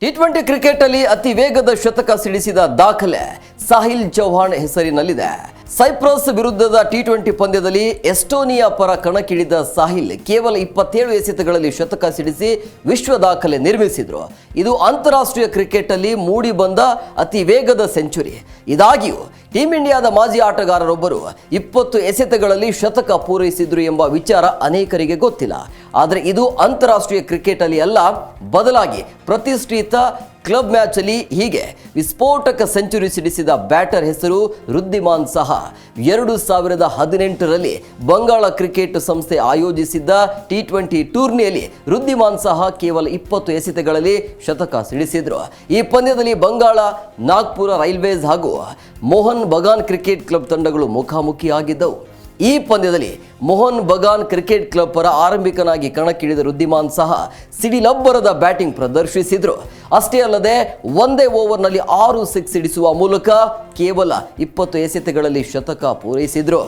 T20 cricket ಅಲ್ಲಿ ಅತಿ ವೇಗದ ಶತಕ ಸಿಡಿಸಿದ ದಾಖಲೆ ಸಾಹಿಲ್ ಚೌಹಾಣ್ ಹೆಸರಿನಲ್ಲಿದೆ. ಸೈಪ್ರಸ್ ವಿರುದ್ಧದ ಟಿ20 ಪಂದ್ಯದಲ್ಲಿ ಎಸ್ಟೋನಿಯಾ ಪರ ಕಣಕ್ಕಿಳಿದ ಸಾಹಿಲ್ ಕೇವಲ 27 ಎಸೆತಗಳಲ್ಲಿ ಶತಕ ಸಿಡಿಸಿ ವಿಶ್ವ ದಾಖಲೆ ನಿರ್ಮಿಸಿದ್ರು. ಇದು ಅಂತಾರಾಷ್ಟ್ರೀಯ ಕ್ರಿಕೆಟ್ ಅಲ್ಲಿ ಮೂಡಿ ಬಂದ ಅತಿ ವೇಗದ ಸೆಂಚುರಿ. ಇದಾಗಿಯೂ ಟೀಂ ಇಂಡಿಯಾದ ಮಾಜಿ ಆಟಗಾರರೊಬ್ಬರು 20 ಎಸೆತಗಳಲ್ಲಿ ಶತಕ ಪೂರೈಸಿದ್ರು ಎಂಬ ವಿಚಾರ ಅನೇಕರಿಗೆ ಗೊತ್ತಿಲ್ಲ. ಆದರೆ ಇದು ಅಂತಾರಾಷ್ಟ್ರೀಯ ಕ್ರಿಕೆಟ್ ಅಲ್ಲಿ ಅಲ್ಲ, ಬದಲಾಗಿ ಪ್ರತಿಷ್ಠಿತ ಕ್ಲಬ್ ಮ್ಯಾಚ್ ಅಲ್ಲಿ ಹೀಗೆ ವಿಸ್ಫೋಟಕ ಸೆಂಚುರಿ ಸಿಡಿಸಿದ ಬ್ಯಾಟರ್ ಹೆಸರು ವೃದ್ಧಿಮಾನ್ ಸಾಹಾ. 2018ರಲ್ಲಿ ಬಂಗಾಳ ಕ್ರಿಕೆಟ್ ಸಂಸ್ಥೆ ಆಯೋಜಿಸಿದ್ದ ಟಿ20 ಟೂರ್ನಿಯಲ್ಲಿ ವೃದ್ಧಿಮಾನ್ ಸಾಹಾ ಕೇವಲ 20 ಎಸೆತಗಳಲ್ಲಿ ಶತಕ ಸಿಡಿಸಿದ್ರು. ಈ ಪಂದ್ಯದಲ್ಲಿ ಬಂಗಾಳ, ನಾಗ್ಪುರ ರೈಲ್ವೇಸ್ ಹಾಗೂ ಮೋಹನ್ ಬಗಾನ್ ಕ್ರಿಕೆಟ್ ಕ್ಲಬ್ ತಂಡಗಳು ಮುಖಾಮುಖಿಯಾಗಿದ್ದವು. ಈ ಪಂದ್ಯದಲ್ಲಿ ಮೋಹನ್ ಬಗಾನ್ ಕ್ರಿಕೆಟ್ ಕ್ಲಬ್ ಪರ ಆರಂಭಿಕನಾಗಿ ಕಣಕ್ಕಿಳಿದ ವೃದ್ಧಿಮಾನ್ ಸಾಹಾ ಸಿಡಿಲಬ್ಬರದ ಬ್ಯಾಟಿಂಗ್ ಪ್ರದರ್ಶಿಸಿದ್ರು. ಅಷ್ಟೇ ಅಲ್ಲದೆ ಒಂದೇ ಓವರ್ನಲ್ಲಿ 6 ಸಿಕ್ಸ್ ಸಿಡಿಸುವ ಮೂಲಕ ಕೇವಲ 20 ಎಸೆತಗಳಲ್ಲಿ ಶತಕ ಪೂರೈಸಿದ್ರು.